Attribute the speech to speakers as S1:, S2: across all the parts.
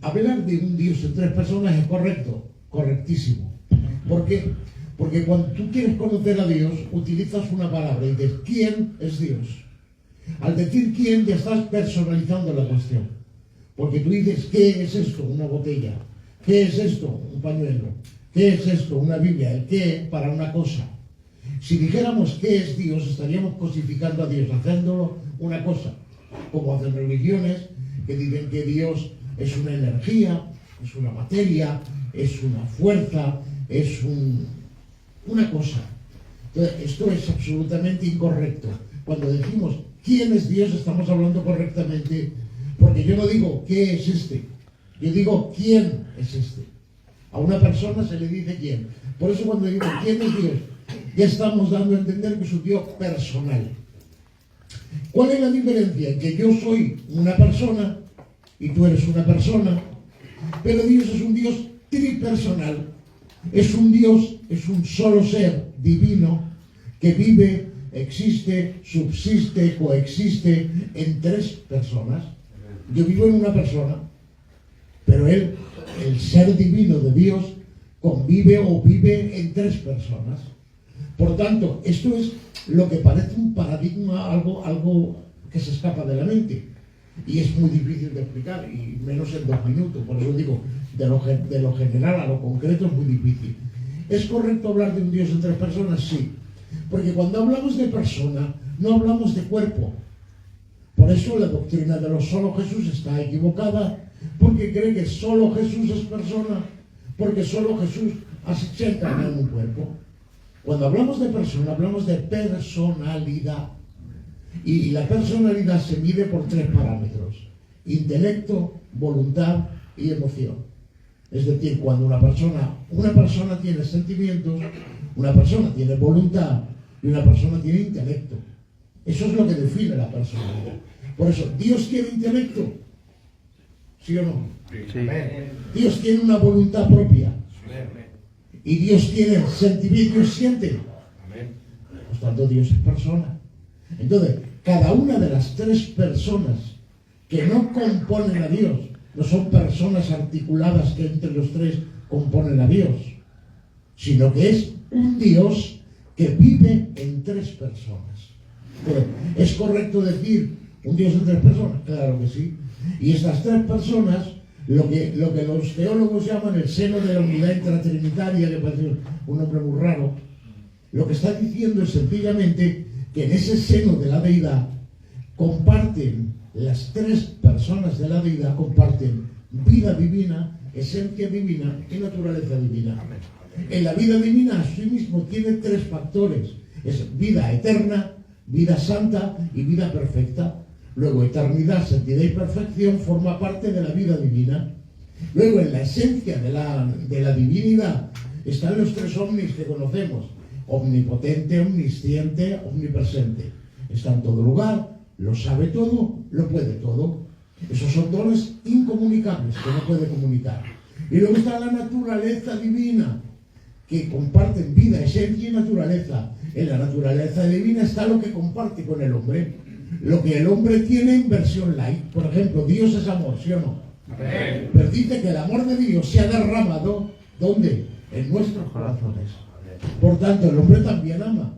S1: hablar de un Dios en tres personas es correcto, correctísimo. ¿Por qué? Porque cuando tú quieres conocer a Dios, utilizas una palabra y dices, ¿quién es Dios? Al decir quién, ya estás personalizando la cuestión. Porque tú dices, ¿qué es esto? Una botella. ¿Qué es esto? Un pañuelo. ¿Qué es esto? Una Biblia. El qué para una cosa. Si dijéramos qué es Dios, estaríamos cosificando a Dios, haciéndolo una cosa. Como hacen religiones que dicen que Dios es una energía, es una materia, es una fuerza, es una cosa. Entonces, esto es absolutamente incorrecto. Cuando decimos quién es Dios, estamos hablando correctamente, porque yo no digo qué es este, yo digo quién es este. A una persona se le dice quién. Por eso cuando digo quién es Dios, ya estamos dando a entender que es un Dios personal. ¿Cuál es la diferencia? En que yo soy una persona y tú eres una persona, pero Dios es un Dios tripersonal. Es un Dios, es un solo ser divino que vive, existe, subsiste, coexiste en tres personas. Yo vivo en una persona, pero Él, el ser divino de Dios, convive o vive en tres personas. Por tanto, esto es lo que parece un paradigma, algo que se escapa de la mente. Y es muy difícil de explicar, y menos en 2 minutos. Por eso digo, de lo general a lo concreto es muy difícil. ¿Es correcto hablar de un Dios en tres personas? Sí. Porque cuando hablamos de persona, no hablamos de cuerpo. Por eso la doctrina de los solo Jesús está equivocada, porque cree que solo Jesús es persona, porque solo Jesús se encarna en un cuerpo. Cuando hablamos de persona, hablamos de personalidad. Y la personalidad se mide por 3 parámetros: intelecto, voluntad y emoción. Es decir, cuando una persona tiene sentimientos, una persona tiene voluntad y una persona tiene intelecto. Eso es lo que define la personalidad. Por eso, ¿Dios tiene intelecto? ¿Sí o no?
S2: Sí.
S1: Dios tiene una voluntad propia. Y Dios tiene sentimiento, Dios siente. Por tanto, Dios es persona. Entonces, cada una de las 3 personas que no componen a Dios, no son personas articuladas que entre los 3 componen a Dios, sino que es un Dios que vive en 3 personas. Entonces, ¿es correcto decir un Dios en 3 personas? Claro que sí. Y estas 3 personas, lo que los teólogos llaman el seno de la unidad intratrinitaria, que parece un nombre muy raro, lo que está diciendo es sencillamente que en ese seno de la deidad comparten, las 3 personas de la deidad comparten vida divina, esencia divina y naturaleza divina. En la vida divina a sí mismo tiene 3 factores: es vida eterna, vida santa y vida perfecta. Luego, eternidad, santidad y perfección forma parte de la vida divina. Luego, en la esencia de la divinidad están los 3 omnis que conocemos: omnipotente, omnisciente, omnipresente. Está en todo lugar, lo sabe todo, lo puede todo. Esos son dones incomunicables que no puede comunicar. Y luego está la naturaleza divina, que comparten vida, esencia y naturaleza. En la naturaleza divina está lo que comparte con el hombre. Lo que el hombre tiene en versión light. Por ejemplo, Dios es amor, ¿sí o no? Amén. Pero dice que el amor de Dios se ha derramado, ¿dónde? En nuestros corazones. Por tanto, el hombre también ama.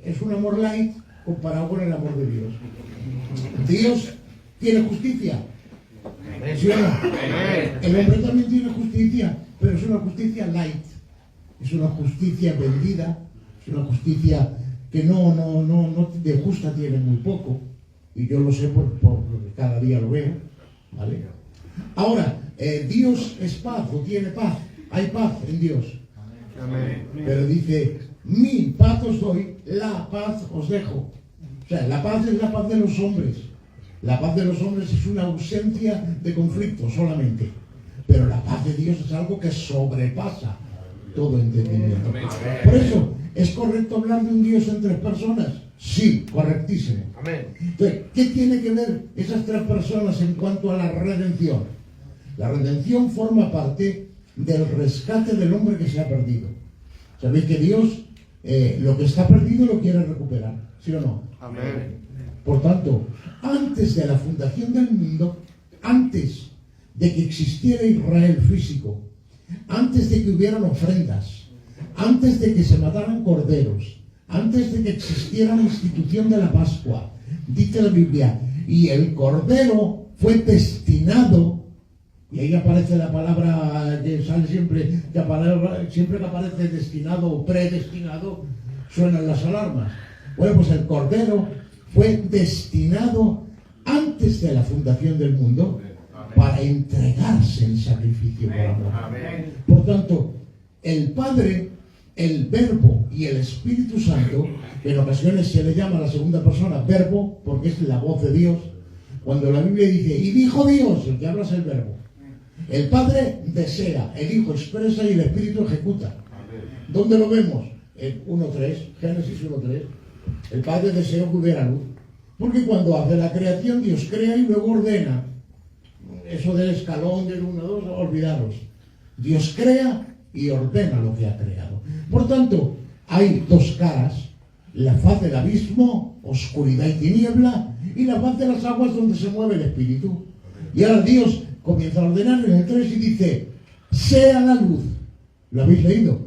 S1: Es un amor light comparado con el amor de Dios. Dios tiene justicia, ¿sí o no? El hombre también tiene justicia, pero es una justicia light. Es una justicia vendida, es una justicia que no de justa tiene muy poco, y yo lo sé porque cada día lo veo, ¿vale? Ahora, Dios es paz o tiene paz, hay paz en Dios. Amén. Pero dice, mi paz os doy, la paz os dejo. O sea, la paz es la paz de los hombres. La paz de los hombres es una ausencia de conflicto solamente. Pero la paz de Dios es algo que sobrepasa todo entendimiento. Por eso, ¿es correcto hablar de un Dios en 3 personas? Sí, correctísimo. Entonces, ¿qué tiene que ver esas 3 personas en cuanto a la redención? La redención forma parte del rescate del hombre que se ha perdido. ¿Sabéis que Dios lo que está perdido lo quiere recuperar? ¿Sí o no? Amén. Por tanto, antes de la fundación del mundo, antes antes de que existiera Israel físico, antes de que hubieran ofrendas, antes de que se mataran corderos, antes de que existiera la institución de la Pascua, dice la Biblia, y el cordero fue destinado, y ahí aparece la palabra que sale siempre, siempre que aparece destinado o predestinado, suenan las alarmas. Bueno, pues el cordero fue destinado antes de la fundación del mundo para entregarse en sacrificio por amor. Por tanto, el Padre, el Verbo y el Espíritu Santo, que en ocasiones se le llama a la segunda persona Verbo, porque es la voz de Dios. Cuando la Biblia dice, y dijo Dios, el que habla es el Verbo. El Padre desea, el Hijo expresa y el Espíritu ejecuta. ¿Dónde lo vemos? En 1.3, Génesis 1.3. El Padre deseó que hubiera luz. Porque cuando hace la creación, Dios crea y luego ordena. Eso del escalón del 1-2, olvidaros. Dios crea y ordena lo que ha creado. Por tanto, hay dos caras. La faz del abismo, oscuridad y tiniebla, y la faz de las aguas donde se mueve el Espíritu. Y ahora Dios comienza a ordenar en el 3 y dice, sea la luz. ¿Lo habéis leído?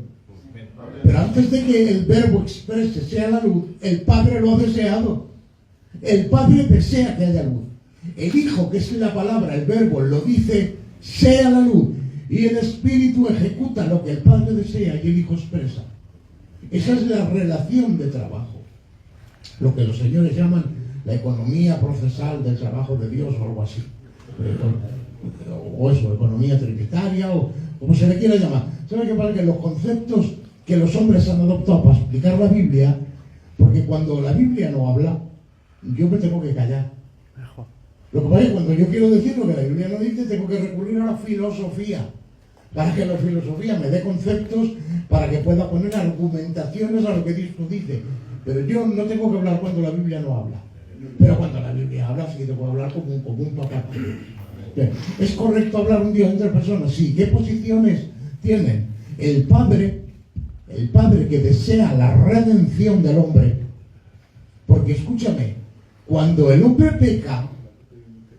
S1: Pero antes de que el Verbo exprese sea la luz, el Padre lo ha deseado. El Padre desea que haya luz. El Hijo, que es la palabra, el Verbo, lo dice, sea la luz. Y el Espíritu ejecuta lo que el Padre desea y el Hijo expresa. Esa es la relación de trabajo. Lo que los señores llaman la economía procesal del trabajo de Dios o algo así. O eso, economía trinitaria o como se le quiera llamar. ¿Sabe qué pasa? Que los conceptos que los hombres han adoptado para explicar la Biblia, porque cuando la Biblia no habla, yo me tengo que callar. Lo que pasa es que cuando yo quiero decir lo que la Biblia no dice, tengo que recurrir a la filosofía, para que la filosofía me dé conceptos, para que pueda poner argumentaciones a lo que Cristo dice. Pero yo no tengo que hablar cuando la Biblia no habla. Pero cuando la Biblia habla, sí tengo que hablar como un papá. ¿Es correcto hablar un Dios entre personas? Sí. ¿Qué posiciones tienen? El Padre que desea la redención del hombre. Porque escúchame, cuando el hombre peca,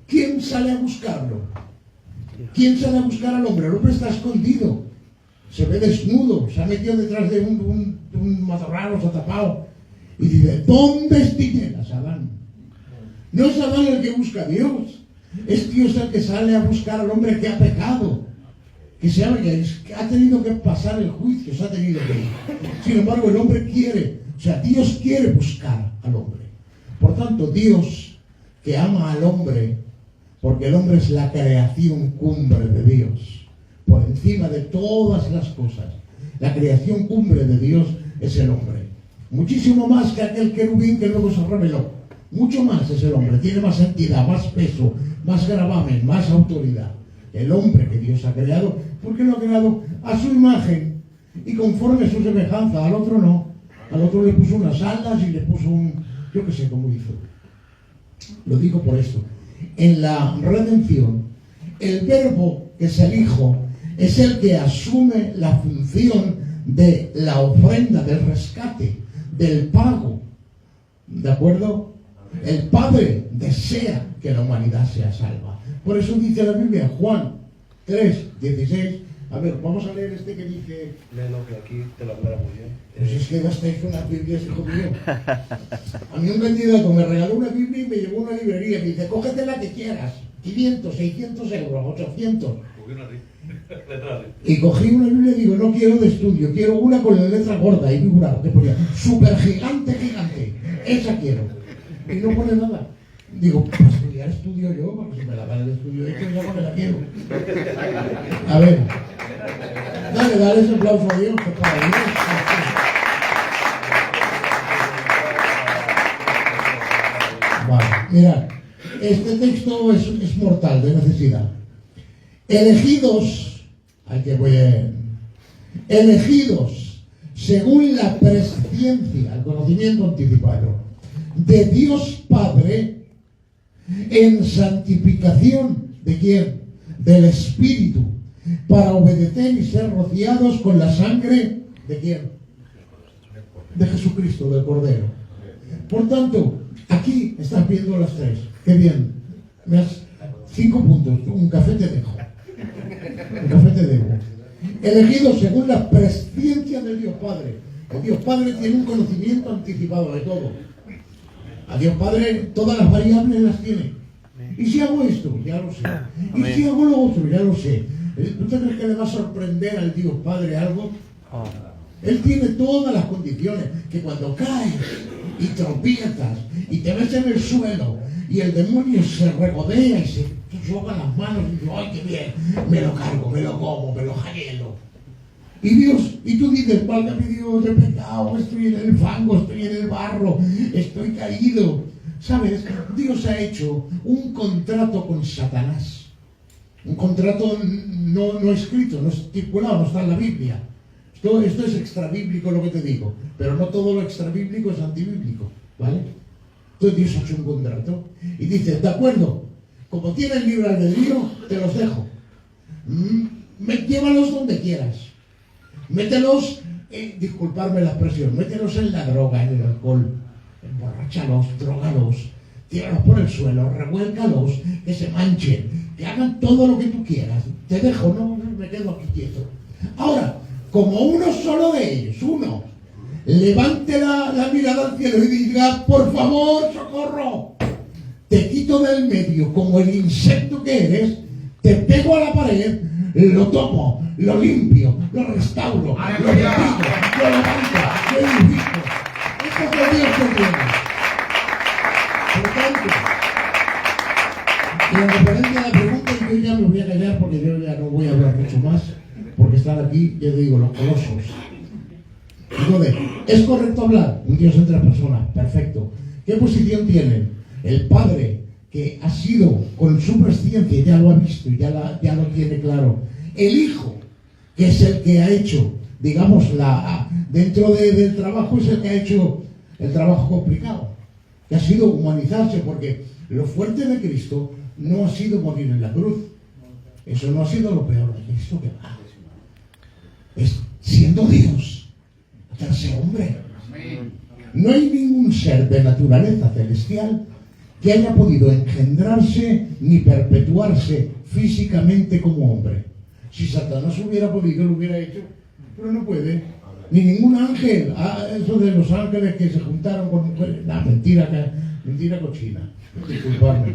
S1: ¿quién sale a buscarlo? ¿Quién sale a buscar al hombre? El hombre está escondido, se ve desnudo, se ha metido detrás de un matorral, se ha tapado y dice, ¿dónde estás, Adán? No es Adán el que busca a Dios, es Dios el que sale a buscar al hombre que ha pecado, que ha tenido que pasar el juicio, se ha tenido que ir. Sin embargo, el hombre quiere, Dios quiere buscar al hombre. Por tanto, Dios, que ama al hombre, porque el hombre es la creación cumbre de Dios, por encima de todas las cosas, la creación cumbre de Dios es el hombre. Muchísimo más que aquel querubín que luego se reveló. Mucho más es el hombre, tiene más entidad, más peso, más gravamen, más autoridad. El hombre que Dios ha creado, porque lo ha creado a su imagen y conforme a su semejanza. Al otro no. Al otro le puso unas alas y le puso yo qué sé cómo hizo. Lo digo por esto. En la redención, el Verbo, que es el Hijo, es el que asume la función de la ofrenda, del rescate, del pago. ¿De acuerdo? El Padre desea que la humanidad sea salva. Por eso dice la Biblia, Juan 3:16. A ver, vamos a leer este que dice...
S2: Léelo, que aquí te lo aclara muy bien.
S1: Pues es que gastáis unas Biblias, hijo mío. A mí un candidato me regaló una Biblia y me llevó a una librería y me dice, cógete la que quieras. 500, 600 euros, 800. Y cogí una Biblia y digo, no quiero de estudio, quiero una con la letra gorda y figurado, que ponía, súper gigante, esa quiero. Y no pone nada. Digo, para estudiar estudio yo, porque si me la dan el estudio hecho, ya no me la quiero. A ver, dale ese aplauso a Dios, que para Dios. Vale, mirad, este texto es mortal, de necesidad. Elegidos, elegidos según la presciencia, el conocimiento anticipado de Dios Padre, en santificación, ¿de quién? Del Espíritu, para obedecer y ser rociados con la sangre, ¿de quién? De Jesucristo, del Cordero. Por tanto, aquí estás viendo las tres. Qué bien. 5 puntos, un café te dejo. Un café te debo. Elegido según la presciencia del Dios Padre. El Dios Padre tiene un conocimiento anticipado de todo. A Dios Padre todas las variables las tiene. Y si hago esto, ya lo sé. Y si hago lo otro, ya lo sé. ¿Tú te crees que le va a sorprender al Dios Padre algo? Él tiene todas las condiciones, que cuando caes y tropiezas y te ves en el suelo y el demonio se regodea y se choca las manos y dice, ¡ay, qué bien! Me lo cargo, me lo como, me lo jagelo. Y tú dices, válgame Dios, he pecado, estoy en el fango, estoy en el barro, estoy caído. ¿Sabes? Dios ha hecho un contrato con Satanás. Un contrato no escrito, no estipulado, no está en la Biblia. Esto es extrabíblico lo que te digo, pero no todo lo extrabíblico es antibíblico, ¿vale? Entonces Dios ha hecho un contrato y dice, de acuerdo, como tienes libre albedrío, te los dejo. Llévalos donde quieras. Mételos, disculparme la expresión, mételos en la droga, en el alcohol. Emborráchalos, drógalos, tíralos por el suelo, revuélcalos, que se manchen, que hagan todo lo que tú quieras. Te dejo, no me quedo aquí quieto. Ahora, como uno solo de ellos, uno, levante la mirada al cielo y diga, por favor, socorro, te quito del medio como el insecto que eres, te pego a la pared, lo tomo, lo limpio, lo restauro, lo bendigo, lo levanto, lo edifico. Esto es lo que Dios te tiene. Por tanto, y en referencia a la pregunta, yo ya me voy a callar porque yo ya no voy a hablar mucho más, porque están aquí, ya te digo, los colosos. Entonces, ¿es correcto hablar? Un Dios entre las personas, perfecto. ¿Qué posición tienen? El Padre, que ha sido con su presciencia, ya lo ha visto, ya lo tiene claro. El Hijo, que es el que ha hecho, digamos, dentro del trabajo, es el que ha hecho el trabajo complicado, que ha sido humanizarse, porque lo fuerte de Cristo no ha sido morir en la cruz. Eso no ha sido lo peor de Cristo, que va. Es siendo Dios, hacerse hombre. No hay ningún ser de naturaleza celestial que haya podido engendrarse ni perpetuarse físicamente como hombre. Si Satanás hubiera podido, lo hubiera hecho, pero no puede. Ni ningún ángel. Eso de los ángeles que se juntaron con mujeres, mentira cochina. Disculpadme.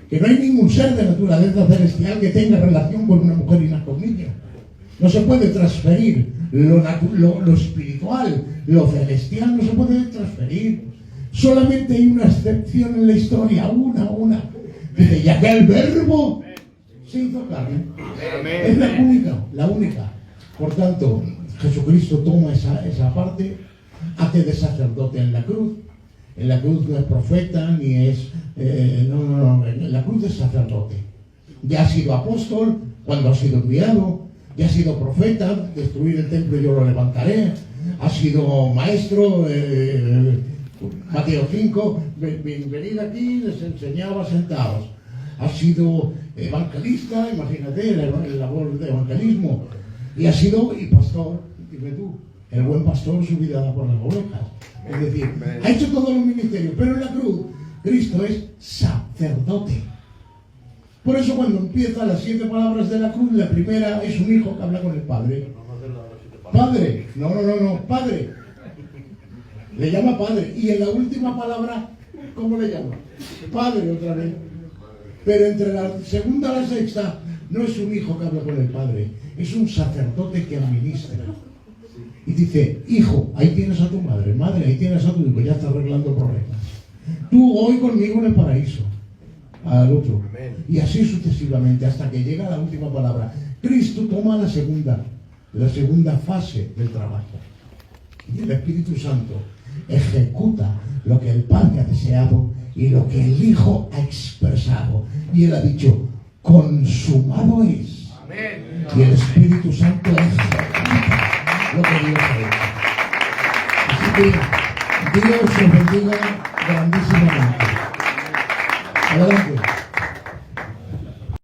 S1: Que no hay ningún ser de naturaleza celestial que tenga relación con una mujer y con niños. No se puede transferir lo espiritual, lo celestial, no se puede transferir. Solamente hay una excepción en la historia, una. Dice, ya que el verbo se hizo carne. Es la única. Por tanto, Jesucristo toma esa parte, hace de sacerdote en la cruz. En la cruz no es profeta, ni es... no, en la cruz es sacerdote. Ya ha sido apóstol cuando ha sido enviado, ya ha sido profeta, destruir el templo yo lo levantaré, ha sido maestro, Mateo 5, venid aquí, les enseñaba sentados. Ha sido evangelista, imagínate, la labor de evangelismo, y ha sido pastor, dime tú, el buen pastor su vida da por las ovejas. Es decir, ha hecho todos los ministerios, pero en la cruz Cristo es sacerdote. Por eso cuando empieza las 7 palabras de la cruz, la primera es un hijo que habla con el Padre. Padre, no, Padre. Le llama Padre. Y en la última palabra, ¿cómo le llama? Padre otra vez. Pero entre la segunda y la sexta, no es un hijo que habla con el Padre, es un sacerdote que administra. Y dice, hijo, ahí tienes a tu madre, madre, ahí tienes a tu hijo, ya está arreglando problemas. Tú hoy conmigo en el paraíso, al otro. Y así sucesivamente, hasta que llega la última palabra. Cristo toma la segunda fase del trabajo. Y el Espíritu Santo ejecuta lo que el Padre ha deseado y lo que el Hijo ha expresado. Y Él ha dicho, consumado es. Y el Espíritu Santo ejecuta lo que Dios ha hecho. Así que Dios os bendiga.